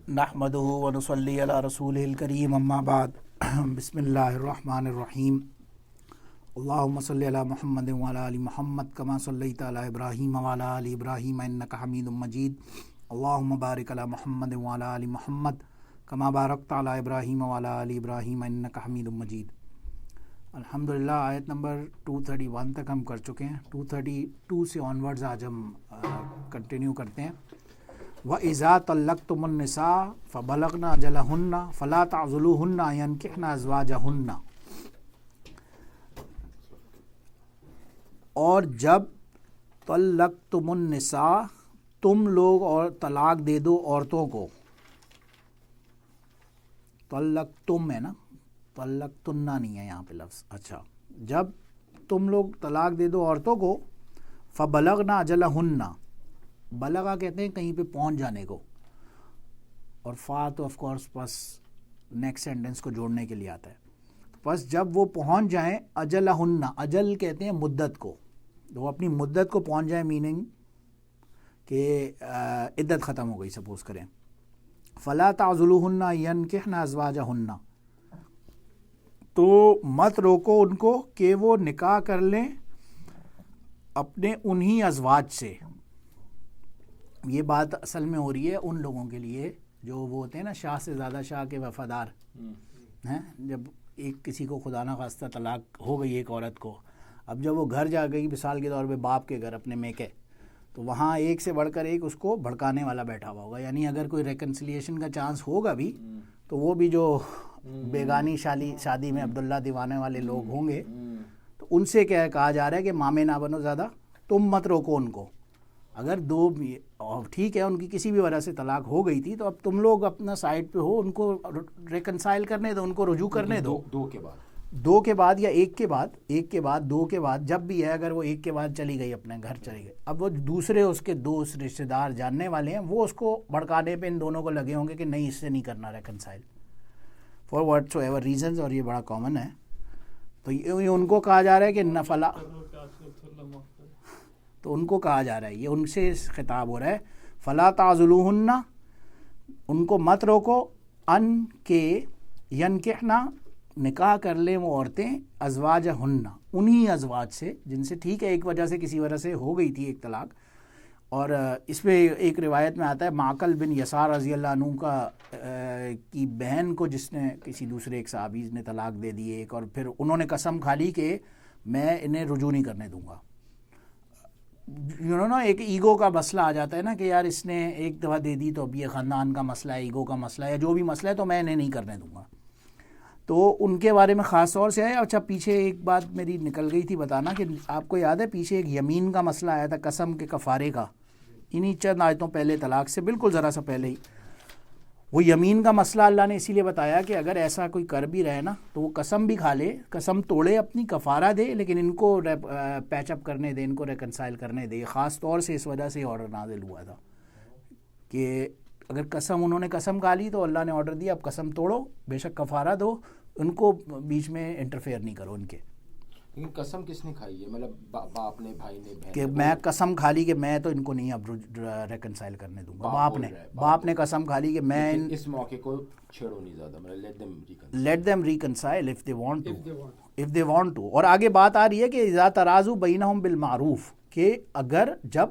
نحمدہ ونصلی علی رسولہ الکریم اما بعد بسم اللہ الرحمن الرحیم اللہم صلی علی محمد وعلی آل محمد کما صلیت علی ابراہیم وعلی آل ابراہیم انک حمید مجید اللہم بارک علی محمد وعلی آل محمد کما بارکت علی ابراہیم وعلی آل ابراہیم انک حمید مجید۔ الحمدللہ آیت نمبر 231 تک ہم کر چکے ہیں۔ 232 سے آنورڈز آج ہم کنٹینیو کرتے ہیں۔ وَإِذَا طَلَّقْتُمُ النِّسَاءَ فَبَلَغْنَ أَجَلَهُنَّ فَلَا تَعْضُلُوهُنَّ أَن يَنكِحْنَ أَزْوَاجَهُنَّ، اور جب طلقتم النساء تم لوگ اور طلاق دے دو عورتوں کو، طلقتم ہے نا، طلقتن نہیں ہے یہاں پہ لفظ، اچھا جب تم لوگ طلاق دے دو عورتوں کو، فَبَلَغْنَ أَجَلَهُنَّ، بلغا کہتے ہیں کہیں پہ پہنچ جانے کو، اور فا تو آف کورس بس نیکسٹ سینٹنس کو جوڑنے کے لیے آتا ہے۔ بس جب وہ پہنچ جائیں، اجلہن، اجل کہتے ہیں مدت کو، وہ اپنی مدت کو پہنچ جائیں، میننگ کہ عدت ختم ہو گئی سپوز کریں، فلا تعضلوہن ینکحن ازواجہن، تو مت روکو ان کو کہ وہ نکاح کر لیں اپنے انہی ازواج سے۔ یہ بات اصل میں ہو رہی ہے ان لوگوں کے لیے جو وہ ہوتے ہیں نا شاہ سے زیادہ شاہ کے وفادار ہیں۔ جب ایک کسی کو خدا نخواستہ طلاق ہو گئی ایک عورت کو، اب جب وہ گھر جا گئی مثال کے طور پہ باپ کے گھر اپنے میکے، تو وہاں ایک سے بڑھ کر ایک اس کو بھڑکانے والا بیٹھا ہوا ہوگا، یعنی اگر کوئی ریکنسلیشن کا چانس ہوگا بھی تو وہ بھی جو بیگانی شادی میں عبداللہ دیوانے والے لوگ ہوں گے تو ان سے کیا کہا جا رہا ہے کہ مامے نہ بنو زیادہ، تم مت روکو ان کو۔ اگر دو ٹھیک ہے ان کی کسی بھی وجہ سے طلاق ہو گئی تھی تو اب تم لوگ اپنا سائڈ پہ ہو، ان کو ریکنسائل کرنے دو، ان کو رجوع کرنے دو، دو کے بعد یا ایک کے بعد دو کے بعد جب بھی ہے، اگر وہ ایک کے بعد چلی گئی اپنے گھر چلی گئی، اب وہ دوسرے اس کے دوست رشتہ دار جاننے والے ہیں، وہ اس کو بھڑکانے پہ ان دونوں کو لگے ہوں گے کہ نہیں اس سے نہیں کرنا reconcile for what so ever reasons, اور یہ بڑا کامن ہے۔ تو یہ ان کو کہا جا رہا ہے کہ نفلا، تو ان کو کہا جا رہا ہے، یہ ان سے خطاب ہو رہا ہے، فلا تعضلوہن، ان کو مت روکو، ان کے ینکحنا، نکاح کر لیں وہ عورتیں، ازواجہن، انہی ازواج سے جن سے ٹھیک ہے ایک وجہ سے کسی وجہ سے ہو گئی تھی ایک طلاق۔ اور اس پہ ایک روایت میں آتا ہے معقل بن یسار رضی اللہ عنہ کا کی بہن کو جس نے کسی دوسرے ایک صحابی نے طلاق دے دی ایک، اور پھر انہوں نے قسم کھا لی کہ میں انہیں رجوع نہیں کرنے دوں گا۔ ایک ایگو کا مسئلہ آ جاتا ہے نا کہ یار اس نے ایک دفعہ دے دی تو اب یہ خاندان کا مسئلہ ہے، ایگو کا مسئلہ ہے، یا جو بھی مسئلہ ہے تو میں انہیں نہیں کرنے دوں گا۔ تو ان کے بارے میں خاص طور سے ہے۔ اچھا پیچھے ایک بات میری نکل گئی تھی بتانا کہ آپ کو یاد ہے پیچھے ایک یمین کا مسئلہ آیا تھا، قسم کے کفارے کا، انہی چند آیتوں پہلے طلاق سے بالکل ذرا سا پہلے ہی۔ وہ یمین کا مسئلہ اللہ نے اسی لیے بتایا کہ اگر ایسا کوئی کر بھی رہے نا تو وہ قسم بھی کھا لے، قسم توڑے، اپنی کفارہ دے، لیکن ان کو پیچ اپ کرنے دے، ان کو ریکنسائل کرنے دے۔ خاص طور سے اس وجہ سے آرڈر نازل ہوا تھا کہ اگر قسم انہوں نے قسم کھا لی تو اللہ نے آرڈر دیا اب قسم توڑو، بے شک کفارہ دو، ان کو بیچ میں انٹرفیئر نہیں کرو ان کے۔ لیکن قسم کس نے کھائی ہے؟ مطلب باپ نے، بھائی نے، بہن کہ میں قسم کھا لی کہ میں تو ان کو نہیں اب ریکنسائل کرنے دوں گا۔ باپ نے قسم کھا لی کہ میں اس موقع کو چھیڑو نہیں زیادہ، مطلب let them reconcile if they want to۔ اور آگے بات آ رہی ہے کہ اذا ترازو بینہم بالمعروف، کہ اگر جب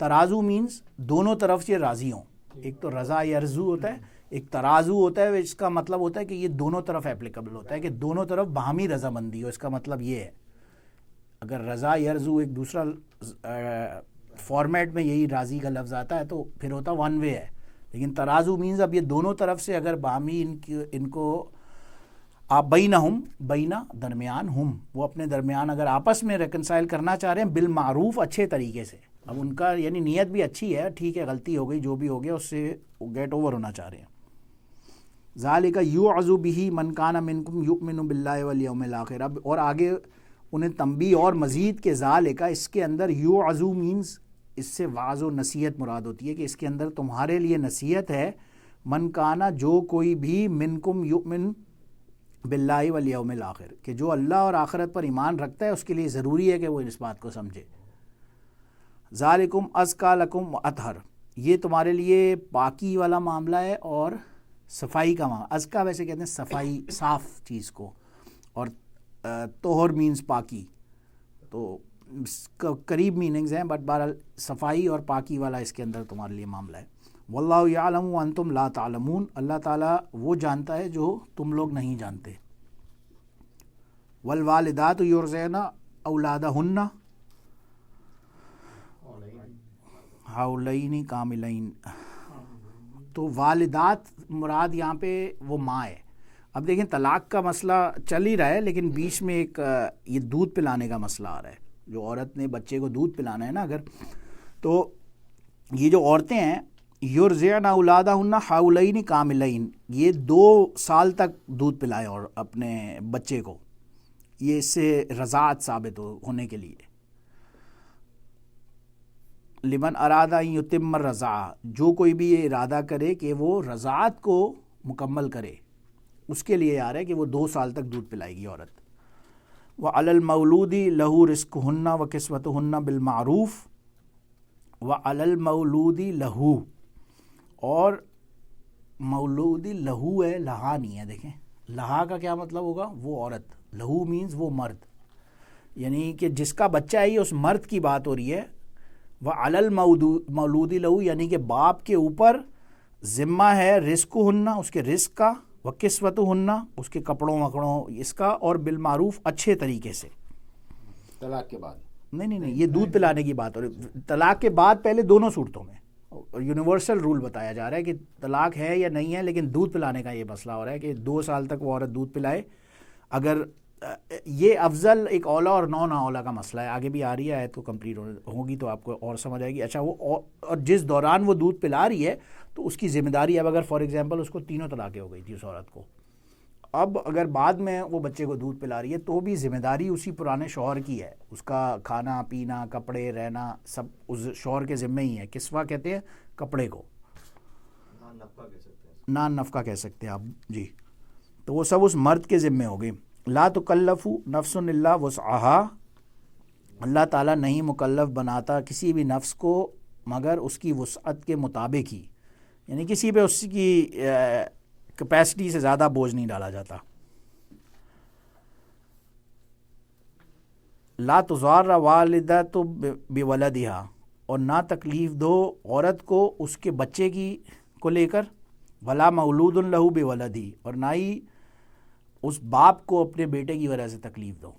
ترازو مینز دونوں طرف سے راضی ہوں، ایک تو رضا یرزو ہوتا ہے، ایک ترازو ہوتا ہے، اس کا مطلب ہوتا ہے کہ یہ دونوں طرف اپلیکیبل ہوتا ہے، کہ دونوں طرف باہمی رضامندی ہو۔ اس کا مطلب یہ ہے اگر رضا یرزو ایک دوسرا فارمیٹ میں یہی راضی کا لفظ آتا ہے تو پھر ہوتا ون وے ہے، لیکن ترازو مینز اب یہ دونوں طرف سے اگر باہمی ان کو آپ بینہم، بینا درمیان، ہم وہ اپنے درمیان اگر آپس میں ریکنسائل کرنا چاہ رہے ہیں بالمعروف، اچھے طریقے سے، اب ان کا یعنی نیت بھی اچھی ہے، ٹھیک ہے غلطی ہو گئی جو بھی ہو گیا اس سے گیٹ اوور ہونا چاہ رہے ہیں۔ ذالک یوعظ بہ من کان منکم یؤمن باللہ والیوم الآخر، اب اور آگے انہیں تنبیہ اور مزید کہ ذالک، اس کے اندر یوعظ مینز اس سے وعظ و نصیحت مراد ہوتی ہے کہ اس کے اندر تمہارے لیے نصیحت ہے، من کانا جو کوئی بھی، منکم یؤمن باللہ والیوم الآخر، کہ جو اللہ اور آخرت پر ایمان رکھتا ہے اس کے لیے ضروری ہے کہ وہ اس بات کو سمجھے۔ ذالکم ازکا لکم اطہر، یہ تمہارے لیے پاکی والا معاملہ ہے اور صفائی کا معاملہ. ازکا ویسے کہتے ہیں صفائی، صاف چیز کو، اور طہر مینز پاکی، تو قریب میننگز ہیں، بٹ بہرحال صفائی اور پاکی والا اس کے اندر تمہارے لیے معاملہ ہے. واللہ یعلم وانتم لا تعلمون، اللہ تعالیٰ وہ جانتا ہے جو تم لوگ نہیں جانتے. والوالدات یرضعن اولادہن حولین کاملین. تو والدات مراد یہاں پہ وہ ماں ہے. اب دیکھیں طلاق کا مسئلہ چل ہی رہا ہے، لیکن بیچ میں ایک یہ دودھ پلانے کا مسئلہ آ رہا ہے. جو عورت نے بچے کو دودھ پلانا ہے نا اگر، تو یہ جو عورتیں ہیں یرضعن اولادہن حولین کاملین، یہ 2 سال تک دودھ پلائیں اور اپنے بچے کو، یہ اس سے رضاعت ثابت ہونے کے لیے. لمن ارادہ ان یتم الرضاعہ، جو کوئی بھی یہ ارادہ کرے کہ وہ رضاعت کو مکمل کرے، اس کے لیے آ رہا ہے کہ وہ 2 سال تک دودھ پلائے گی عورت. وعلی المولود لہ رزقہن وکسوتہن بالمعروف. وعلی المولود لہ، اور مولود لہو ہے، لہا نہیں ہے. دیکھیں لہا کا کیا مطلب ہوگا؟ وہ عورت. لہو مینز وہ مرد، یعنی کہ جس کا بچہ ہے، یہ اس مرد کی بات ہو رہی ہے. وعلی المولود لہو، یعنی کہ باپ کے اوپر ذمہ ہے رزقہن، اس کے رزق کا، وکسوتہن، اس کے کپڑوں وکڑوں اس کا، اور بالمعروف اچھے طریقے سے. طلاق کے بعد نہیں، یہ دودھ پلانے کی بات ہو رہی ہے. طلاق کے بعد پہلے دونوں صورتوں میں یونیورسل رول بتایا جا رہا ہے کہ طلاق ہے یا نہیں ہے، لیکن دودھ پلانے کا یہ مسئلہ ہو رہا ہے کہ 2 سال تک وہ عورت دودھ پلائے. اگر یہ افضل ایک اولا اور نو نا اولا کا مسئلہ ہے، آگے بھی آ رہی ہے آیت کو کمپلیٹ ہوگی تو آپ کو اور سمجھ آئے گی. اچھا، وہ اور جس دوران وہ دودھ پلا رہی ہے تو اس کی ذمہ داری، اب اگر فار ایگزامپل اس کو 3 طلاقیں ہو گئی تھی اس عورت کو، اب اگر بعد میں وہ بچے کو دودھ پلا رہی ہے تو بھی ذمہ داری اسی پرانے شوہر کی ہے. اس کا کھانا پینا، کپڑے، رہنا، سب اس شوہر کے ذمہ ہی ہے. کسوہ کہتے ہیں کپڑے کو، نان نفقہ کہہ سکتے ہیں آپ جی. تو وہ سب اس مرد کے ذمہ ہو گئی. لا تکلف نفس الا وسعها، اللہ تعالیٰ نہیں مکلف بناتا کسی بھی نفس کو مگر اس کی وسعت کے مطابق ہی، یعنی کسی پہ اس کی کیپیسٹی سے زیادہ بوجھ نہیں ڈالا جاتا. لا تضار والدۃ بولدہا، اور نہ تکلیف دو عورت کو اس کے بچے کو لے کر. ولا مولود لہ بولدہ، اور نہ ہی اس باپ کو اپنے بیٹے کی وجہ سے تکلیف دو.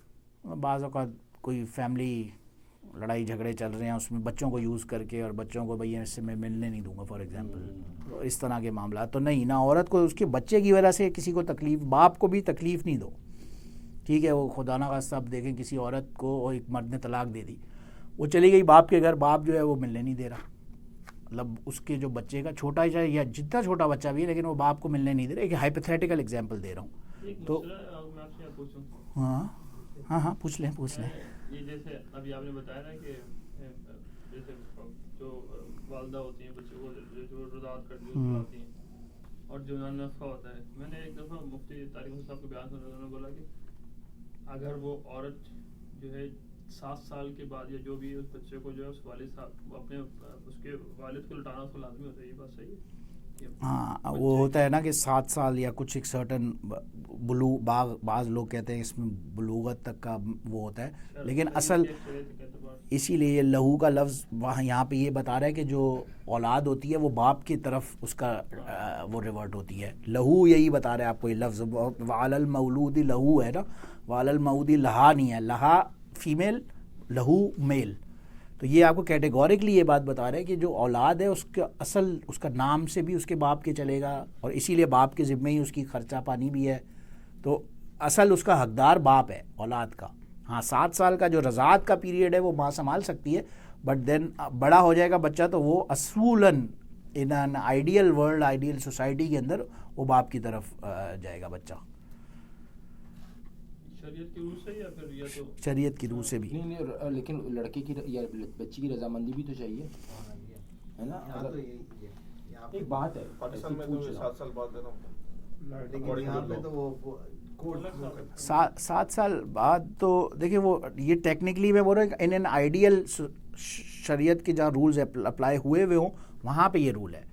بعض اوقات کوئی فیملی لڑائی جھگڑے چل رہے ہیں، اس میں بچوں کو یوز کر کے، اور بچوں کو بھئی اس سے میں ملنے نہیں دوں گا فار ایگزامپل، اس طرح کے معاملات تو نہیں. نہ عورت کو اس کے بچے کی وجہ سے کسی کو تکلیف، باپ کو بھی تکلیف نہیں دو. ٹھیک ہے، وہ خدا نہ خواستہ آپ دیکھیں کسی عورت کو ایک مرد نے طلاق دے دی، وہ چلی گئی باپ کے گھر، باپ جو ہے وہ ملنے نہیں دے رہا، مطلب اس کے جو بچے کا چھوٹا ہی چاہے یا جتنا چھوٹا بچہ بھی ہے، لیکن وہ باپ کو ملنے نہیں دے رہا. ایک ہائپوتھیٹیکل ایگزامپل دے رہا ہوں. تو ہاں پوچھ لیں. یہ جیسے ابھی آپ نے بتایا نا کہ جیسے جو والدہ ہوتی ہیں بچوں کو جو رضاعت کرتی ہیں اور جو نان نفقہ ہوتا ہے، میں نے ایک دفعہ مفتی طارق صاحب کو بیان سنا، انہوں نے بولا کہ اگر وہ عورت جو ہے 7 سال کے بعد یا جو بھی اس بچے کو جو ہے اس والد صاحب اپنے اس کے والد کو لٹانا اس کو لازمی ہوتا ہے. یہ بات صحیح ہے؟ ہاں، وہ ہوتا ہے نا کہ 7 سال یا کچھ ایک سرٹن بعض لوگ کہتے ہیں اس میں بلوغت تک کا وہ ہوتا ہے، لیکن اصل اسی لیے لہو کا لفظ وہاں یہاں پہ یہ بتا رہا ہے کہ جو اولاد ہوتی ہے وہ باپ کی طرف اس کا وہ ریورٹ ہوتی ہے. لہو یہی بتا رہا ہے آپ کو یہ لفظ. وعلی المولود لہو ہے نا، وعلی المولود لہا نہیں ہے، لہا فیمیل، لہو میل. تو یہ آپ کو کیٹیگوریکلی یہ بات بتا رہے ہیں کہ جو اولاد ہے اس کا اصل اس کا نام سے بھی اس کے باپ کے چلے گا، اور اسی لیے باپ کے ذمہ ہی اس کی خرچہ پانی بھی ہے. تو اصل اس کا حقدار باپ ہے اولاد کا. ہاں 7 سال کا جو رضاعت کا پیریڈ ہے وہ ماں سنبھال سکتی ہے، بٹ دین بڑا ہو جائے گا بچہ تو وہ اصولاً in an ideal world, ideal society کے اندر وہ باپ کی طرف جائے گا بچہ. شریعت کی روح سے یا پھر یا تو شریعت کی روح سے بھی نہیں، لیکن لڑکے کی یا بچی کی رضامندی بھی تو چاہیے، ہے نا. ایک بات ہے 7 سال بعد 7 سال بعد تو دیکھیں وہ یہ ٹیکنیکلی میں بول رہا ہوں ان این آئیڈیل شریعت کے جہاں رولز اپلائی ہوئے ہوں وہاں پہ یہ رول ہے.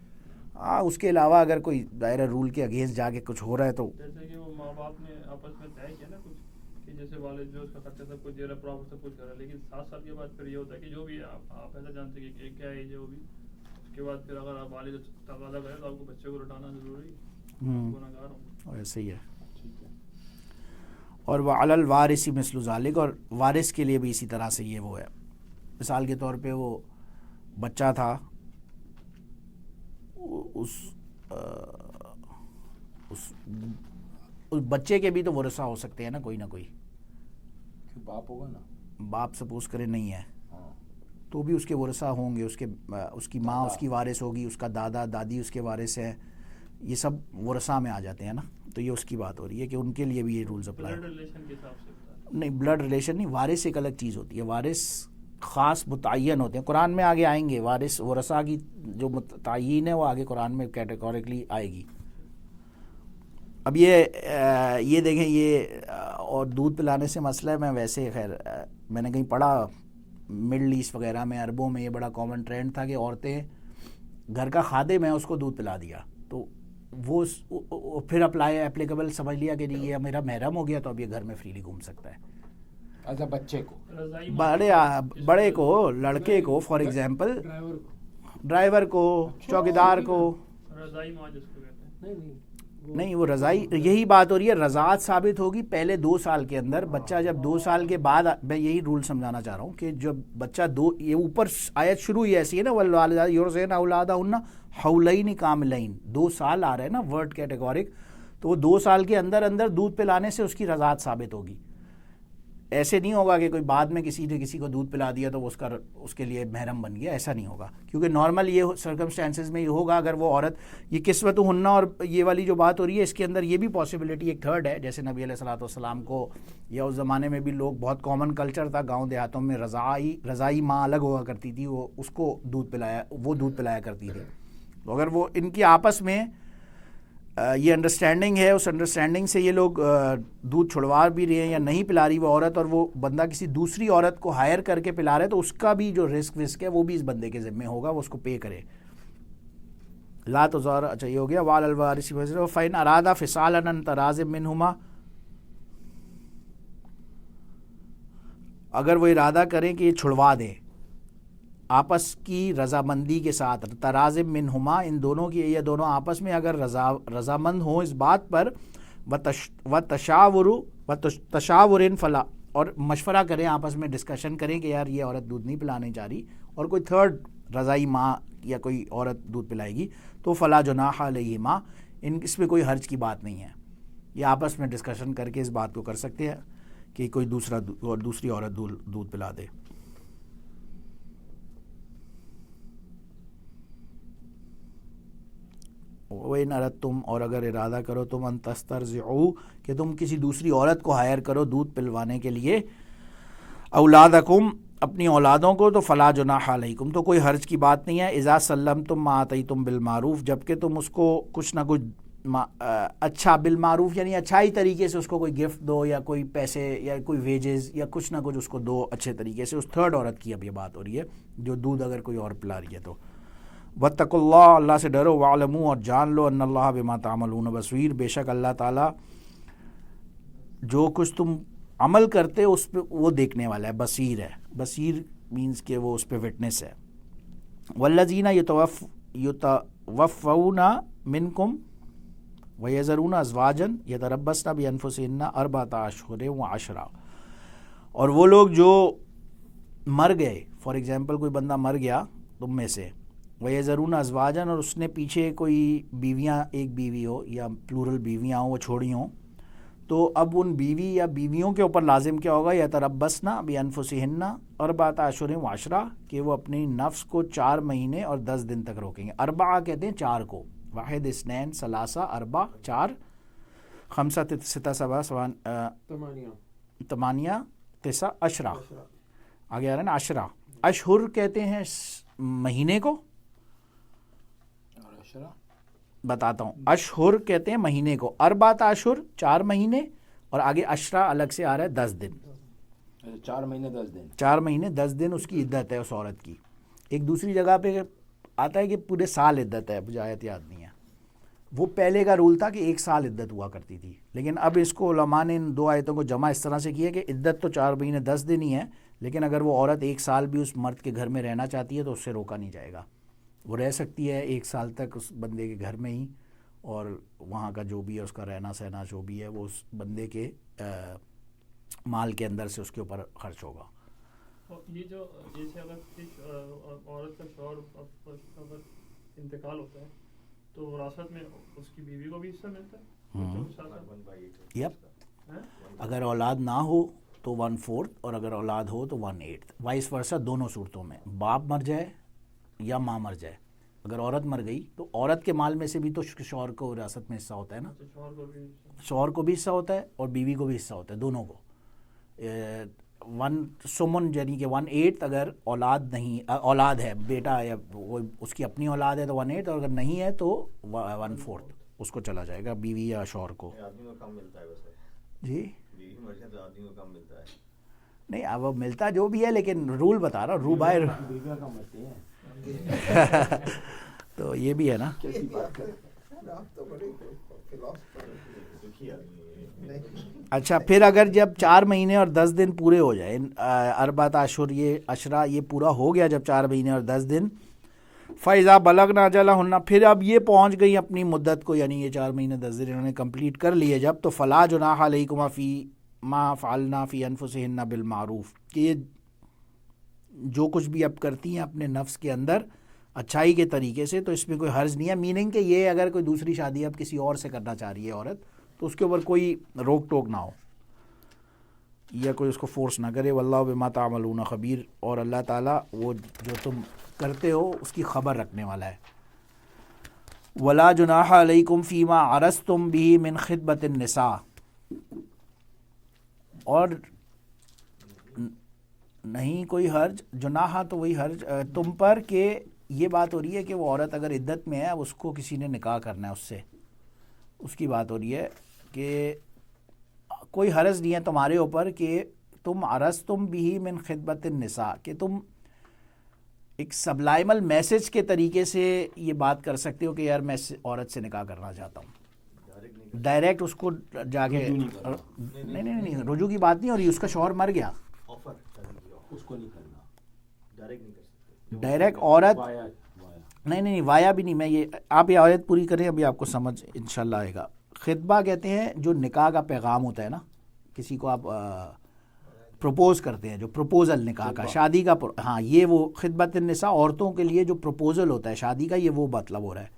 اس کے علاوہ اگر کوئی دائرہ رول کے اگینسٹ جا کے کچھ ہو رہا ہے تو جیسے کہ وہ ماں باپ نے آپس میں طے کیا نا کچھ کہ جیسے والد جو اس کا خرچہ سب کچھ دے رہا ہے پراپر سب کچھ کر رہا ہے, لیکن 7 سال کے بعد پھر یہ ہوتا ہے کہ جو بھی آپ ایسا جانتے ہیں کہ کیا ایج ہے وہ بھی, اس کے بعد پھر اگر آپ والد تقاضا کریں تو آپ کو بچے کو لوٹانا ضروری ہے, گناہگار ہوں. ایسے ہی ہے. اور وعلی الوارث مثل ذالک, اور وارث کے لیے بھی اسی طرح سے یہ وہ ہے. مثال کے طور پہ وہ بچہ تھا, اس بچے کے بھی تو ورثہ ہو سکتے ہیں نا کوئی نہ کوئی. باپ ہوگا نا, باپ سپوز کرے نہیں ہے تو بھی اس کے ورثہ ہوں گے, اس کی ماں اس کی وارث ہوگی, اس کا دادا دادی اس کے وارث ہے, یہ سب ورثہ میں آ جاتے ہیں نا. تو یہ اس کی بات ہو رہی ہے کہ ان کے لیے بھی یہ رولز اپلائی. بلڈ ریلیشن کے حساب سے نہیں, بلڈ ریلیشن نہیں, وارث ایک الگ چیز ہوتی ہے. وارث خاص متعین ہوتے ہیں, قرآن میں آگے آئیں گے. وارث ورثہ کی جو متعین ہے وہ آگے قرآن میں کیٹیگوریکلی آئے گی. اب یہ دیکھیں, یہ اور دودھ پلانے سے مسئلہ ہے. میں ویسے خیر میں نے کہیں پڑھا مڈل ایسٹ وغیرہ میں, عربوں میں یہ بڑا کامن ٹرینڈ تھا کہ عورتیں گھر کا خادم ہے اس کو دودھ پلا دیا, تو وہ پھر اپلیکیبل سمجھ لیا کہ یہ میرا محرم ہو گیا تو اب یہ گھر میں فریلی گھوم سکتا ہے. اچھا بچے کو, بڑے کو, لڑکے کو, فار ایگزامپل ڈرائیور کو, چوکیدار کو. رضائی ماں جس کو کہتے ہیں, نہیں وہ رضائی, یہی بات ہو رہی ہے. رضاعت ثابت ہوگی پہلے 2 سال کے اندر. بچہ جب 2 سال کے بعد, میں یہی رول سمجھانا چاہ رہا ہوں کہ جب بچہ یہ اوپر آیت شروع ہی ایسی ہے نا, والوالدات یرضعن اولادہن حولین کاملین, 2 سال آ رہے ہیں نا ورڈ کیٹیگورک, تو وہ 2 سال کے اندر دودھ پلانے سے اس کی رضاعت ثابت ہوگی. ایسے نہیں ہوگا کہ کوئی بعد میں کسی نے کسی کو دودھ پلا دیا تو وہ اس کے لیے محرم بن گیا, ایسا نہیں ہوگا. کیونکہ نارمل یہ سرکمسٹانسز میں یہ ہوگا اگر وہ عورت, یہ قسمت ہننا اور یہ والی جو بات ہو رہی ہے اس کے اندر یہ بھی پاسبلٹی ایک تھرڈ ہے. جیسے نبی علیہ الصلوۃ والسلام کو, یا اس زمانے میں بھی لوگ, بہت کامن کلچر تھا گاؤں دیہاتوں میں, رضائی ماں الگ ہوا کرتی تھی, وہ اس کو دودھ پلایا کرتی تھی. تو اگر وہ ان کی آپس میں یہ انڈرسٹینڈنگ ہے, اس انڈرسٹینڈنگ سے یہ لوگ دودھ چھڑوا بھی رہے ہیں یا نہیں پلا رہی وہ عورت, اور وہ بندہ کسی دوسری عورت کو ہائر کر کے پلا رہے, تو اس کا بھی جو رسک ہے وہ بھی اس بندے کے ذمہ ہوگا, وہ اس کو پے کرے. لا تزار, اچھا یہ ہو گیا. وعلی الوارث فإن أرادا فصالا عن تراض منهما, اگر وہ ارادہ کریں کہ یہ چھڑوا دیں آپس کی رضامندی کے ساتھ, تراض منہما, ان دونوں کی, یہ دونوں آپس میں اگر رضامند ہوں اس بات پر, تشاور فلا, اور مشورہ کریں آپس میں, ڈسکشن کریں کہ یار یہ عورت دودھ نہیں پلانے چاہ رہی اور کوئی تھرڈ رضائی ماں یا کوئی عورت دودھ پلائے گی, تو فلا جناح علیہما, اس میں کوئی حرج کی بات نہیں ہے. یہ آپس میں ڈسکشن کر کے اس بات کو کر سکتے ہیں کہ کوئی دوسری عورت دودھ پلا دے. وَإِنْ أَرَدْتُمْ, اور اگر ارادہ کرو تم, أَن تَسْتَرْضِعُوا, کہ تم کسی دوسری عورت کو ہائر کرو دودھ پلوانے کے لیے, اولادکم, اپنی اولادوں کو, تو فلا جناح علیکم, تو کوئی حرج کی بات نہیں ہے. اذا سلمتم ما آتیتم بالمعروف, جبکہ تم اس کو کچھ نہ کچھ اچھا, بالمعروف یعنی اچھائی طریقے سے اس کو کوئی گفٹ دو, یا کوئی پیسے, یا کوئی ویجز, یا کچھ نہ کچھ اس کو دو اچھے طریقے سے. اس تھرڈ عورت کی اب یہ بات ہو رہی ہے جو دودھ اگر کوئی اور پلا رہی ہے تو. واتقوا اللہ, اللہ سے ڈرو. واعلموا, اور جان لو, ان اللہ بما تعملون بصیر, بے شک اللہ تعالیٰ جو کچھ تم عمل کرتے اس پہ وہ دیکھنے والا ہے, بصیر ہے. بصیر مینس کہ وہ اس پہ وٹنس ہے. والذین یتوفون منکم ویذرون ازواجا یتربصن بانفسہن اربعۃ اشہر وعشرا, اور وہ لوگ جو مر گئے, فار ایگزامپل کوئی بندہ مر گیا تم میں سے, وَيَذَرُونَ أَزْوَاجًا, اور اس نے پیچھے کوئی بیویاں, ایک بیوی ہو یا پلورل بیویاں ہوں, وہ چھوڑی ہوں, تو اب ان بیوی یا بیویوں کے اوپر لازم کیا ہوگا, یتربصن بانفسہن اربعۃ اشہر وعشرا, کہ وہ اپنی نفس کو 4 مہینے اور 10 دن تک روکیں گے. اربعہ کہتے ہیں 4 کو, واحد اثنین ثلاثہ اربع 4, خمسہ ستہ سبع ثمانیہ تسع عشرہ, آگے آ رہا ہے نا عشرہ. اشہر کہتے ہیں مہینے کو, بتاتا ہوں, اشہر کہتے ہیں مہینے کو, اربعۃ اشہر 4 مہینے, اور آگے عشرہ الگ سے آ رہا ہے 10 دن. 4 مہینے 10 دن, 4 مہینے 10 دن اس کی عدت ہے اس عورت کی. ایک دوسری جگہ پہ آتا ہے کہ پورے سال عدت ہے، مجھے آیت یاد نہیں ہے. وہ پہلے کا رول تھا کہ 1 سال عدت ہوا کرتی تھی، لیکن اب اس کو علماء نے ان 2 آیتوں کو جمع اس طرح سے کیا کہ عدت تو 4 مہینے 10 دن ہی ہے، لیکن اگر وہ عورت 1 سال بھی اس مرد کے گھر میں رہنا چاہتی ہے تو اس سے روکا نہیں جائے گا. وہ رہ سکتی ہے 1 سال تک اس بندے کے گھر میں ہی، اور وہاں کا جو بھی ہے اس کا رہنا سہنا جو بھی ہے وہ اس بندے کے مال کے اندر سے اس کے اوپر خرچ ہوگا. یہ جو جیسے اگر کسی عورت کا شوہر اگر انتقال ہوتا ہے تو وراثت میں اس کی بیوی کو بھی حصہ ملتا ہے؟ یپ، اگر اولاد نہ ہو تو 1/4 اور اگر اولاد ہو تو 1/8، وائس ورثہ دونوں صورتوں میں، باپ مر جائے یا ماں مر جائے. اگر عورت مر گئی تو عورت کے مال میں سے بھی تو شوہر کو وراثت میں حصہ ہوتا ہے نا، شوہر کو بھی حصہ ہوتا ہے اور بیوی کو بھی حصہ ہوتا ہے، دونوں کو. 1 سمن یعنی کہ 1/8 اگر اولاد نہیں، اولاد ہے بیٹا یا وہ اس کی اپنی اولاد ہے تو 1/8، اور اگر نہیں ہے تو 1/4 اس کو چلا جائے گا بیوی یا شوہر کو. آدمی کو کم ملتا ہے ویسے. جی بیوی مر جائے تو آدمی کو کم ملتا ہے. نہیں، اب ملتا جو بھی ہے لیکن رول بتا رہا ہوں، رو بائی بیویاں کم ہوتی ہیں. تو یہ بھی ہے نا. کیسی بات کر اچھا، پھر اگر جب 4 مہینے اور 10 دن پورے ہو جائیں، 4 اشہر یہ عشرہ یہ پورا ہو گیا جب 4 مہینے اور 10 دن، فَإِذَا بَلَغْنَا أَجَلَهُنَّ، پھر اب یہ پہنچ گئی اپنی مدت کو، یعنی یہ 4 مہینے 10 دن انہوں نے کمپلیٹ کر لیے جب، تو فَلَا جُنَاحَ عَلَيْكُمَا فِي مَا فَعَلْنَا فِي أَنفُسِهِنَّ بِالْمَعْرُوفِ، کہ یہ جو کچھ بھی اب کرتی ہیں اپنے نفس کے اندر اچھائی کے طریقے سے تو اس میں کوئی حرج نہیں ہے. میننگ کہ یہ اگر کوئی دوسری شادی اب کسی اور سے کرنا چاہ رہی ہے عورت تو اس کے اوپر کوئی روک ٹوک نہ ہو یا کوئی اس کو فورس نہ کرے. واللہ بما تعملون خبیر، اور اللہ تعالیٰ وہ جو تم کرتے ہو اس کی خبر رکھنے والا ہے. ولا جناح علیکم فیما عرضتم به من خطبۃ النساء، اور نہیں کوئی حرج، جناح تو وہی حرج تم پر، کہ یہ بات ہو رہی ہے کہ وہ عورت اگر عدت میں ہے اب اس کو کسی نے نکاح کرنا ہے اس سے، اس کی بات ہو رہی ہے کہ کوئی حرج نہیں ہے تمہارے اوپر کہ تم عرضتم به من خطبۃ النساء، کہ تم ایک سبلائمل میسج کے طریقے سے یہ بات کر سکتے ہو کہ یار میں عورت سے نکاح کرنا چاہتا ہوں. ڈائریکٹ اس کو جا کے نہیں رجوع کی بات نہیں ہو رہی، اس کا شوہر مر گیا، اس کو نہیں کرنا، ڈائریکٹ نہیں کر سکتے. ڈائریکٹ عورت نہیں وایا بھی نہیں. میں یہ آپ یہ آیت پوری کریں ابھی آپ کو سمجھ انشاءاللہ آئے گا. خطبہ کہتے ہیں جو نکاح کا پیغام ہوتا ہے نا، کسی کو آپ پروپوز کرتے ہیں، جو پروپوزل نکاح کا، شادی کا، ہاں یہ وہ خطبۃ النساء عورتوں کے لیے جو پروپوزل ہوتا ہے شادی کا، یہ وہ مطلب ہو رہا ہے.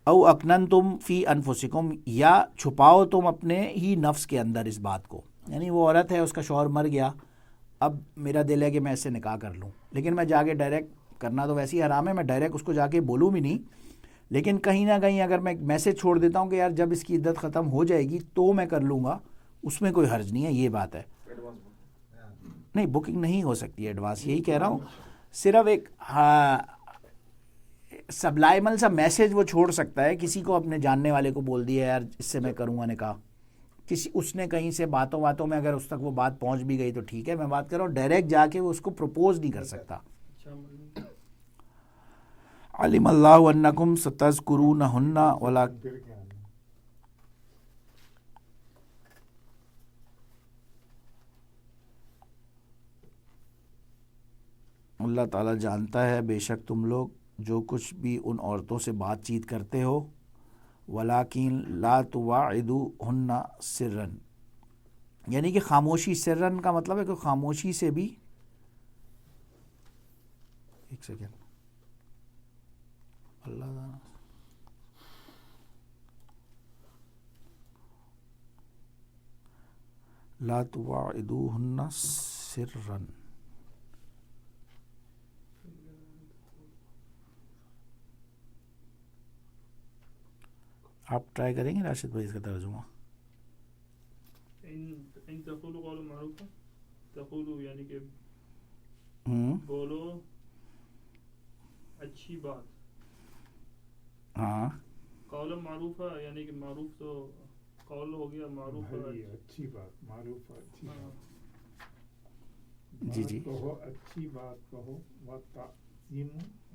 او اکننتم فی انفسکم، یا چھپاؤ تم اپنے ہی نفس کے اندر اس بات کو، یعنی وہ عورت ہے اس کا شوہر مر گیا، اب میرا دل ہے کہ میں اس سے نکاح کر لوں، لیکن میں جا کے ڈائریکٹ کرنا تو ویسے ہی حرام ہے، میں ڈائریکٹ اس کو جا کے بولوں بھی نہیں، لیکن کہیں نہ کہیں اگر میں ایک میسج چھوڑ دیتا ہوں کہ یار جب اس کی عدت ختم ہو جائے گی تو میں کر لوں گا، اس میں کوئی حرج نہیں ہے. یہ بات ہے. نہیں بکنگ نہیں ہو سکتی ایڈوانس، یہی کہہ رہا ہوں. صرف ایک سبلائمل سا میسج وہ چھوڑ سکتا ہے، کسی کو اپنے جاننے والے کو بول دیا یار اس سے میں کروں گا نکاح، کسی اس نے کہیں سے باتوں میں اگر اس تک وہ بات پہنچ بھی گئی تو ٹھیک ہے. میں بات کر رہا ہوں ڈائریکٹ جا کے وہ اس کو پروپوز نہیں کر سکتا. علم اللہ انکم ستذکرونہن ولکن اللہ تعالیٰ جانتا ہے بے شک تم لوگ جو کچھ بھی ان عورتوں سے بات چیت کرتے ہو، ولیکن لا تواعدوہن سرًا، یعنی کہ خاموشی، سرًا کا مطلب ہے کہ خاموشی سے بھی، ایک سیکنڈ اللہ لا تواعدوہن سرًا، آپ ٹرائی کریں گے راشد بھائی اس کا ترجمہ؟ ان تقولوا قول معروف، تقولوا یعنی کہ بولو اچھی بات، ہاں قول معروف یعنی کہ معروف تو قول ہو گیا، معروف اچھی بات، معروف اچھی بات، جی جی کہو، اچھی بات کہو، وتعظیم